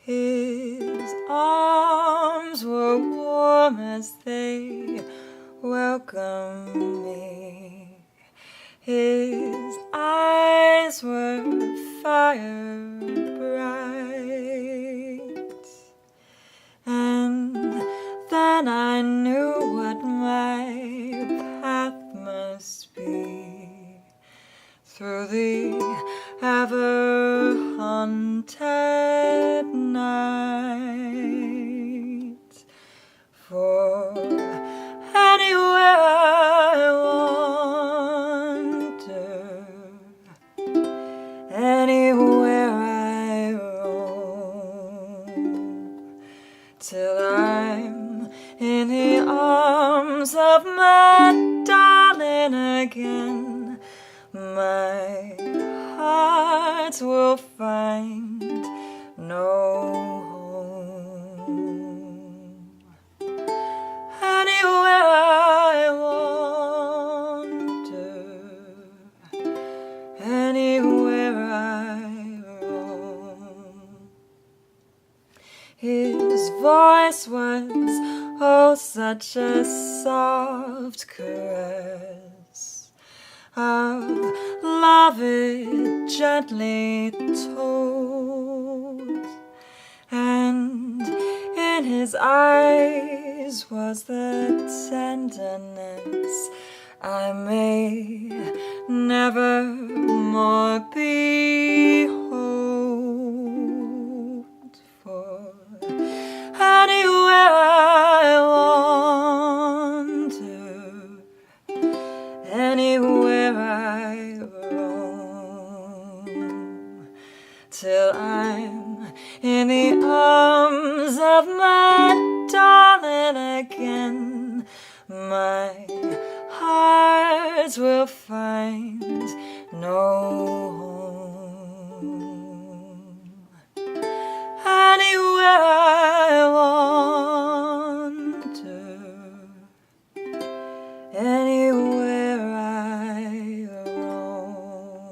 His arms were warm as they welcomed me. His eyes were fire bright, and then I knew what my path must be through the ever-haunted night. For anywhere I wander, anywhere I roam, till I'm in the arms of my darling again, my heart will find no home. Anywhere I wander, anywhere I roam. His voice was, oh, such a soft caress of love it gently told, and in his eyes was the tenderness I may never more behold. For anywhere I wander, anywhere I roam, till I'm in the arms of my darling again, my heart will find no home. Anywhere I wander, anywhere I roam.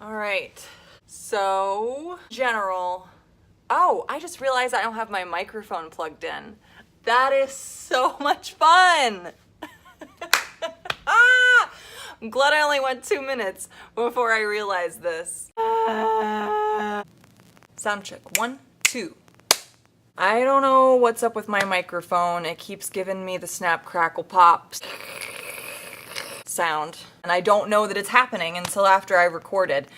All right, so general. Oh, I just realized I don't have my microphone plugged in. That is so much fun. Ah! I'm glad I only went 2 minutes before I realized this. Sound check, 1, 2. I don't know what's up with my microphone. It keeps giving me the snap, crackle, pop sound. And I don't know that it's happening until after I've recorded.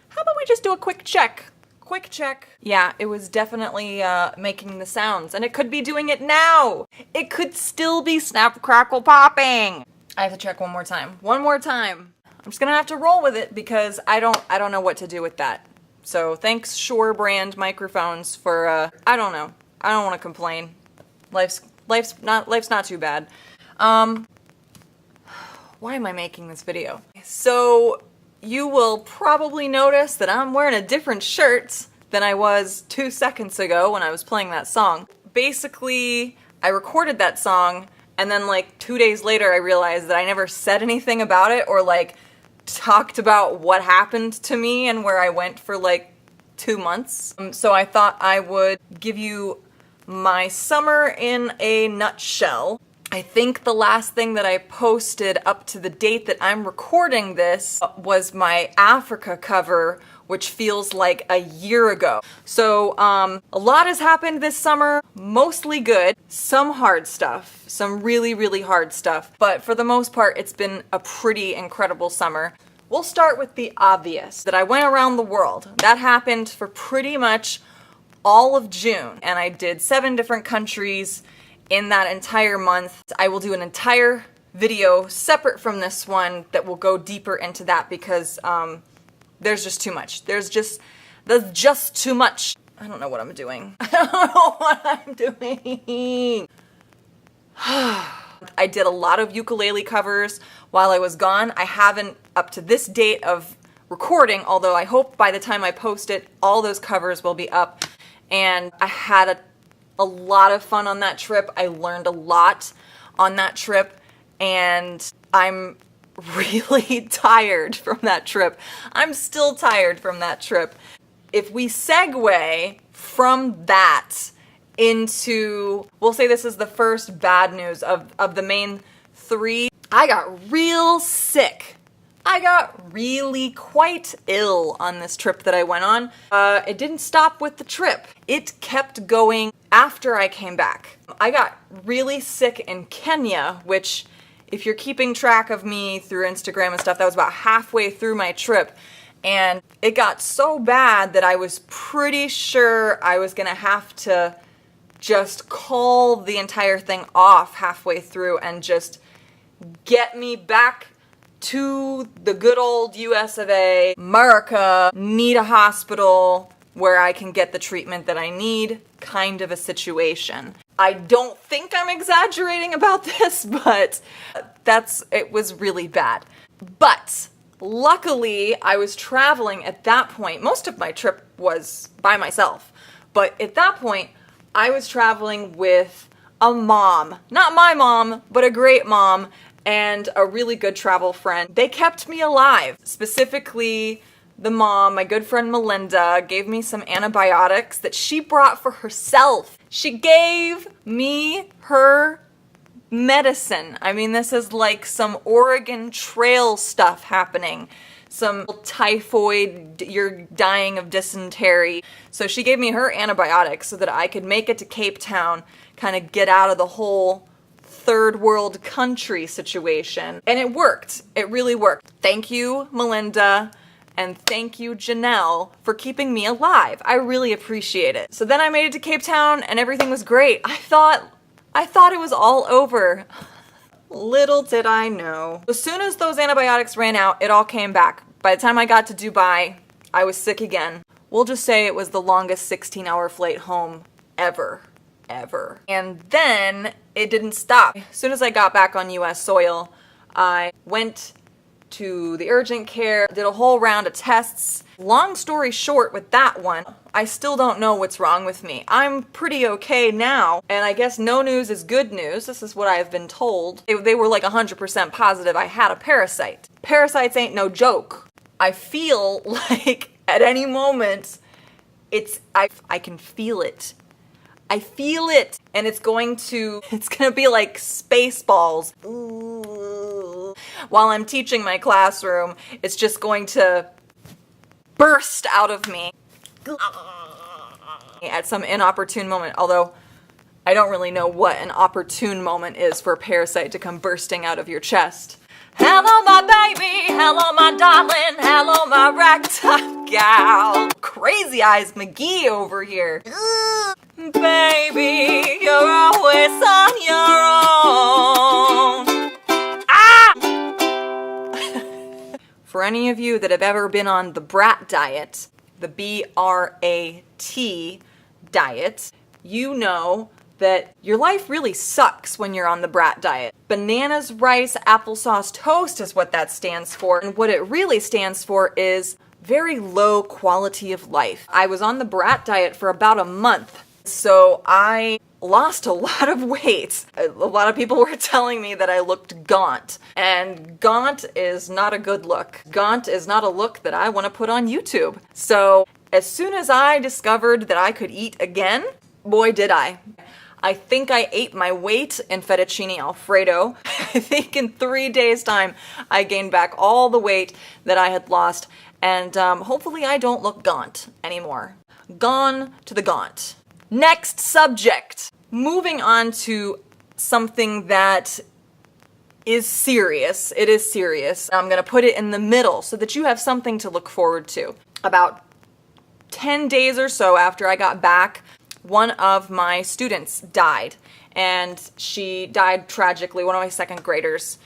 How about we just do a quick check? Quick check. Yeah, it was definitely making the sounds, and it could be doing it now. It could still be snap, crackle, popping. I have to check one more time. One more time. I'm just gonna have to roll with it because I don't know what to do with that. So thanks Shure brand microphones for I don't know. I don't want to complain. Life's not too bad. Why am I making this video? So you will probably notice that I'm wearing a different shirt than I was 2 seconds ago when I was playing that song. Basically, I recorded that song, and then like 2 days later I realized that I never said anything about it or like talked about what happened to me and where I went for like 2 months. So I thought I would give you my summer in a nutshell. I think the last thing that I posted up to the date that I'm recording this was my Africa cover, which feels like a year ago. So a lot has happened this summer, mostly good, some hard stuff, some really, really hard stuff, but for the most part it's been a pretty incredible summer. We'll start with the obvious, that I went around the world. That happened for pretty much all of June, and I did 7 different countries in that entire month. I will do an entire video separate from this one that will go deeper into that because there's just too much. There's just too much. I don't know what I'm doing. I don't know what I'm doing. I did a lot of ukulele covers while I was gone. I haven't up to this date of recording, although I hope by the time I post it, all those covers will be up. And I had a lot of fun on that trip. I learned a lot on that trip, and I'm really tired from that trip. I'm still tired from that trip. If we segue from that into, we'll say this is the first bad news of the main three. I got real sick. I got really quite ill on this trip that I went on. It didn't stop with the trip. It kept going after I came back. I got really sick in Kenya, which, if you're keeping track of me through Instagram and stuff, that was about halfway through my trip. And it got so bad that I was pretty sure I was gonna have to just call the entire thing off halfway through and just get me back to the good old US of A, America, need a hospital where I can get the treatment that I need, kind of a situation. I don't think I'm exaggerating about this, but it was really bad. But luckily, I was traveling at that point. Most of my trip was by myself, but at that point, I was traveling with a mom. Not my mom, but a great mom and a really good travel friend. They kept me alive. Specifically, the mom, my good friend Melinda, gave me some antibiotics that she brought for herself. She gave me her medicine. I mean, this is like some Oregon Trail stuff happening. Some typhoid, you're dying of dysentery. So she gave me her antibiotics so that I could make it to Cape Town, kind of get out of the whole third world country situation. And it worked. It really worked. Thank you, Melinda, and thank you, Janelle, for keeping me alive. I really appreciate it. So then I made it to Cape Town and everything was great. I thought it was all over. Little did I know. As soon as those antibiotics ran out, it all came back. By the time I got to Dubai, I was sick again. We'll just say it was the longest 16-hour flight home ever. And then it didn't stop. As soon as I got back on US soil, I went to the urgent care, did a whole round of tests. Long story short with that one, I still don't know what's wrong with me. I'm pretty okay now, and I guess no news is good news. This is what I've been told. They were like 100% positive I had a parasite. Parasites ain't no joke. I feel like at any moment, I can feel it. I feel it, and it's gonna be like Spaceballs. Ooh. While I'm teaching my classroom, it's just going to burst out of me at some inopportune moment, although I don't really know what an opportune moment is for a parasite to come bursting out of your chest. Hello, my baby. Hello, my darling. Hello, my ragtop gal. Crazy Eyes McGee over here. Baby, you're always on your own. Ah! For any of you that have ever been on the brat diet, the BRAT diet, you know that your life really sucks when you're on the brat diet. Bananas, rice, applesauce, toast is what that stands for. And what it really stands for is very low quality of life. I was on the brat diet for about a month, so I lost a lot of weight. A lot of people were telling me that I looked gaunt. And gaunt is not a good look. Gaunt is not a look that I want to put on YouTube. So as soon as I discovered that I could eat again, boy did I. I think I ate my weight in fettuccine alfredo. I think in 3 days' time, I gained back all the weight that I had lost. And hopefully I don't look gaunt anymore. Gone to the gaunt. Next subject. Moving on to something that is serious. It is serious. I'm going to put it in the middle so that you have something to look forward to. About 10 days or so after I got back, one of my students died, and she died tragically, one of my second graders.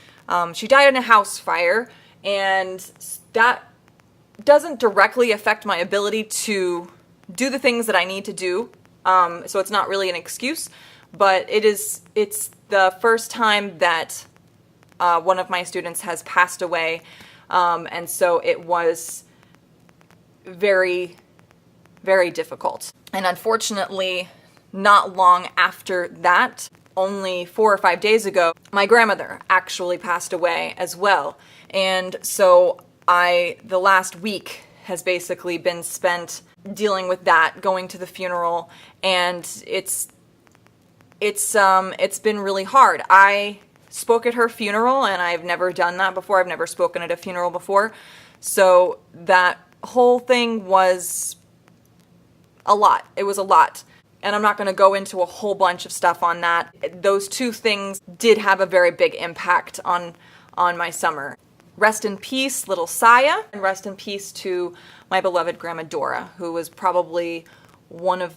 She died in a house fire, and that doesn't directly affect my ability to do the things that I need to do, so it's not really an excuse, but it's the first time that one of my students has passed away, and so it was very, very difficult. And unfortunately, not long after that, only 4 or 5 days ago, my grandmother actually passed away as well. And so the last week has basically been spent dealing with that, going to the funeral, and it's been really hard. I spoke at her funeral, and I've never done that before. I've never spoken at a funeral before. So that whole thing was a lot. It was a lot. And I'm not going to go into a whole bunch of stuff on that. Those two things did have a very big impact on my summer. Rest in peace, little Saya, and rest in peace to my beloved Grandma Dora, who was probably one of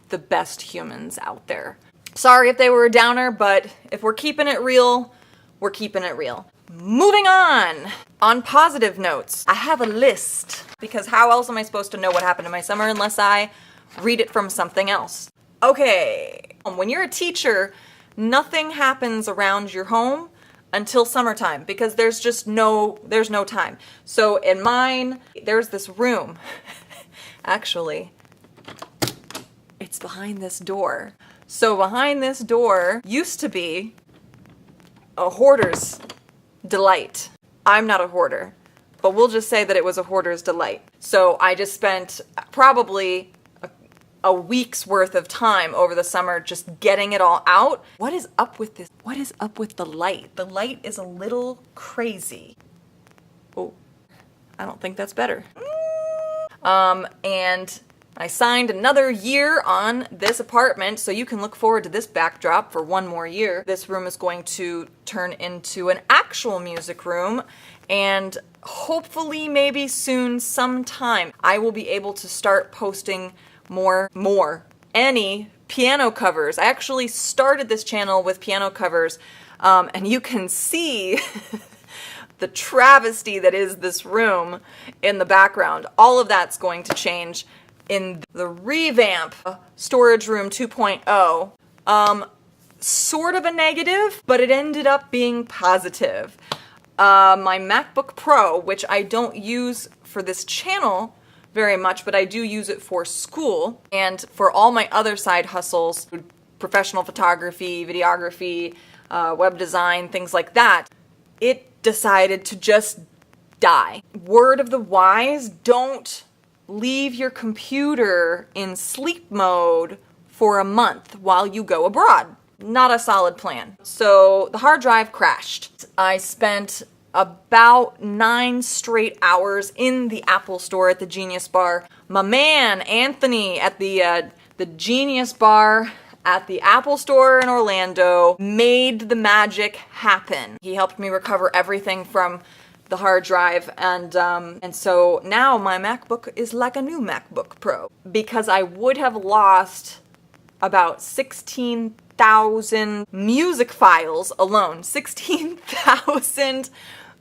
the best humans out there. Sorry if they were a downer, but if we're keeping it real, we're keeping it real. Moving on! On positive notes, I have a list, because how else am I supposed to know what happened in my summer unless I read it from something else? Okay, when you're a teacher, nothing happens around your home until summertime, because there's no time. So in mine, there's this room. Actually, it's behind this door. So behind this door used to be a hoarder's delight. I'm not a hoarder, but we'll just say that it was a hoarder's delight. So I just spent probably a week's worth of time over the summer just getting it all out. What is up with this? What is up with the light? The light is a little crazy. Oh, I don't think that's better. And I signed another year on this apartment, so you can look forward to this backdrop for one more year. This room is going to turn into an actual music room, and hopefully maybe soon, sometime, I will be able to start posting any piano covers. I actually started this channel with piano covers, and you can see the travesty that is this room in the background. All of that's going to change in the revamp Storage Room 2.0. Sort of a negative, but it ended up being positive. My MacBook Pro, which I don't use for this channel very much, but I do use it for school and for all my other side hustles, professional photography, videography, web design, things like that. It decided to just die. Word of the wise, don't leave your computer in sleep mode for a month while you go abroad. Not a solid plan. So the hard drive crashed. I spent about 9 straight hours in the Apple Store at the Genius Bar. My man, Anthony, at the Genius Bar at the Apple Store in Orlando made the magic happen. He helped me recover everything from the hard drive, and so now my MacBook is like a new MacBook Pro, because I would have lost about 16,000 music files alone. 16,000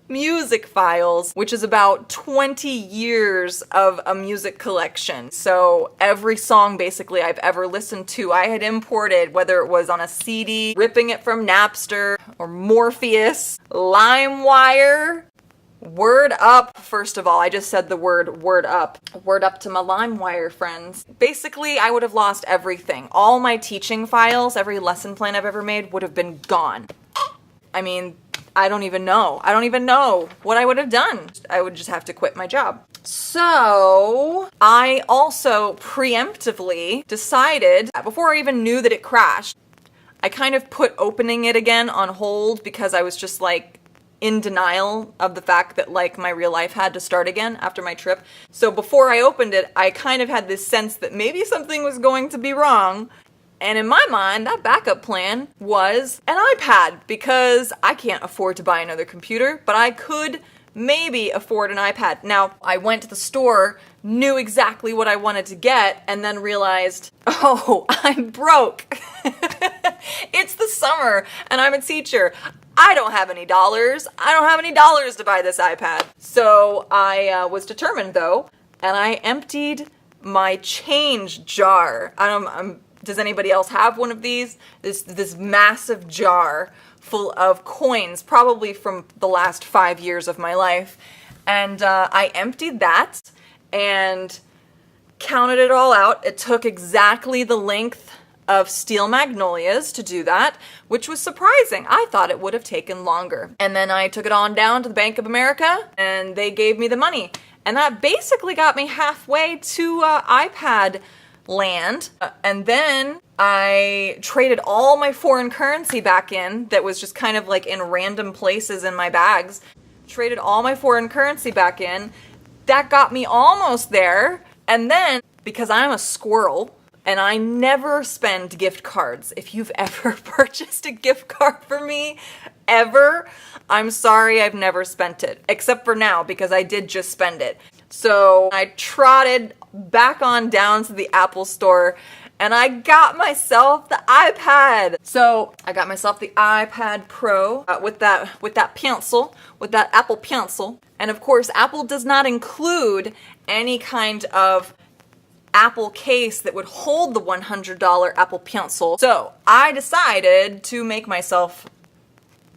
music files, which is about 20 years of a music collection. So every song basically I've ever listened to, I had imported, whether it was on a CD, ripping it from Napster, or Morpheus, LimeWire. Word up, first of all. I just said the word word up. Word up to my LimeWire friends. Basically, I would have lost everything. All my teaching files, every lesson plan I've ever made would have been gone. I mean, I don't even know. I don't even know what I would have done. I would just have to quit my job. So I also preemptively decided, before I even knew that it crashed, I kind of put opening it again on hold because I was just like in denial of the fact that like my real life had to start again after my trip. So before I opened it, I kind of had this sense that maybe something was going to be wrong. And in my mind, that backup plan was an iPad, because I can't afford to buy another computer, but I could maybe afford an iPad. Now, I went to the store, knew exactly what I wanted to get, and then realized, oh, I'm broke. It's the summer, and I'm a teacher. I don't have any dollars. I don't have any dollars to buy this iPad. So I was determined, though, and I emptied my change jar. Does anybody else have one of these? This massive jar full of coins, probably from the last 5 years of my life. And I emptied that and counted it all out. It took exactly the length of Steel Magnolias to do that, which was surprising. I thought it would have taken longer. And then I took it on down to the Bank of America and they gave me the money. And that basically got me halfway to iPad land. And then I traded all my foreign currency back in that was just kind of like in random places in my bags. Traded all my foreign currency back in. That got me almost there. And then, because I'm a squirrel, and I never spend gift cards. If you've ever purchased a gift card for me, ever, I'm sorry I've never spent it. Except for now, because I did just spend it. So I trotted back on down to the Apple store and I got myself the iPad. So I got myself the iPad Pro with that pencil, with that Apple Pencil. And of course, Apple does not include any kind of Apple case that would hold the $100 Apple Pencil. So I decided to make myself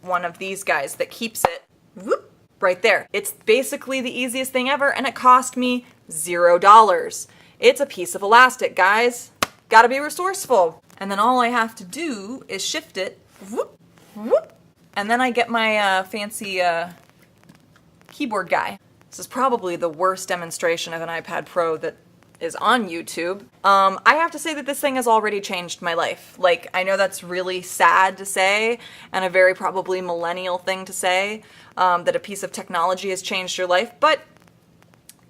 one of these guys that keeps it whoop, right there. It's basically the easiest thing ever and it cost me $0. It's a piece of elastic, guys. Gotta be resourceful. And then all I have to do is shift it, whoop, whoop, and then I get my fancy keyboard guy. This is probably the worst demonstration of an iPad Pro that is on YouTube. I have to say that this thing has already changed my life. Like, I know that's really sad to say, and a very probably millennial thing to say, that a piece of technology has changed your life, but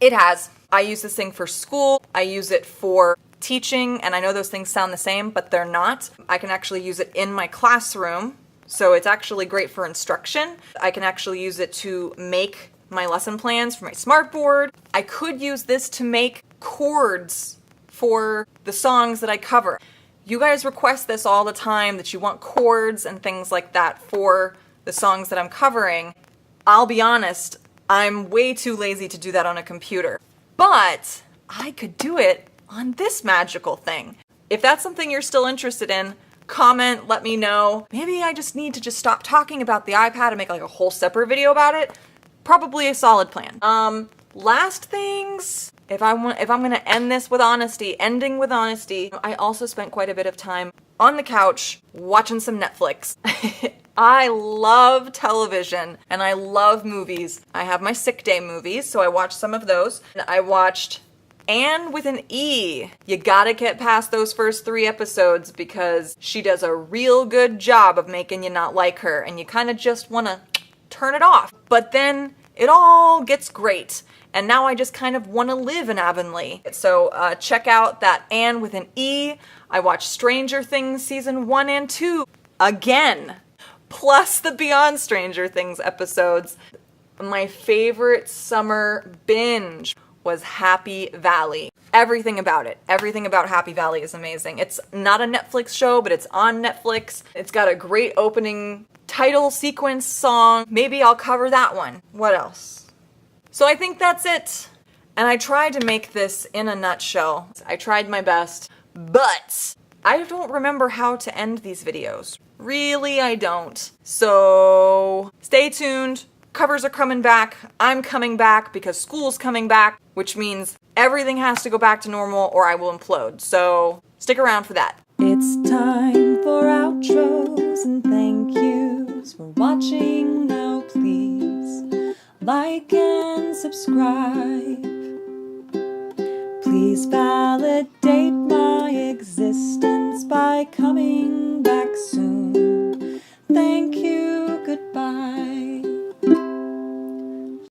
it has. I use this thing for school, I use it for teaching, and I know those things sound the same, but they're not. I can actually use it in my classroom, so it's actually great for instruction. I can actually use it to make my lesson plans for my smartboard. I could use this to make chords for the songs that I cover. You guys request this all the time, that you want chords and things like that for the songs that I'm covering. I'll be honest, I'm way too lazy to do that on a computer. But I could do it on this magical thing. If that's something you're still interested in, comment, let me know. Maybe I just need to just stop talking about the iPad and make like a whole separate video about it. Probably a solid plan. Last things, if I'm gonna end this with honesty, ending with honesty, I also spent quite a bit of time on the couch watching some Netflix. I love television and I love movies. I have my sick day movies, so I watched some of those. I watched Anne with an E. You gotta get past those first 3 episodes because she does a real good job of making you not like her and you kind of just wanna turn it off. But then it all gets great. And now I just kind of want to live in Avonlea. So check out that Anne with an E. I watched Stranger Things season 1 and 2 again. Plus the Beyond Stranger Things episodes. My favorite summer binge was Happy Valley. Everything about it. Everything about Happy Valley is amazing. It's not a Netflix show, but it's on Netflix. It's got a great opening title sequence song. Maybe I'll cover that one. What else? So I think that's it. And I tried to make this in a nutshell. I tried my best, but I don't remember how to end these videos. Really, I don't. So stay tuned. Covers are coming back. I'm coming back because school's coming back, which means everything has to go back to normal or I will implode. So stick around for that. It's time for outros and thank yous for watching. Now please like and subscribe. Please validate my existence by coming back soon.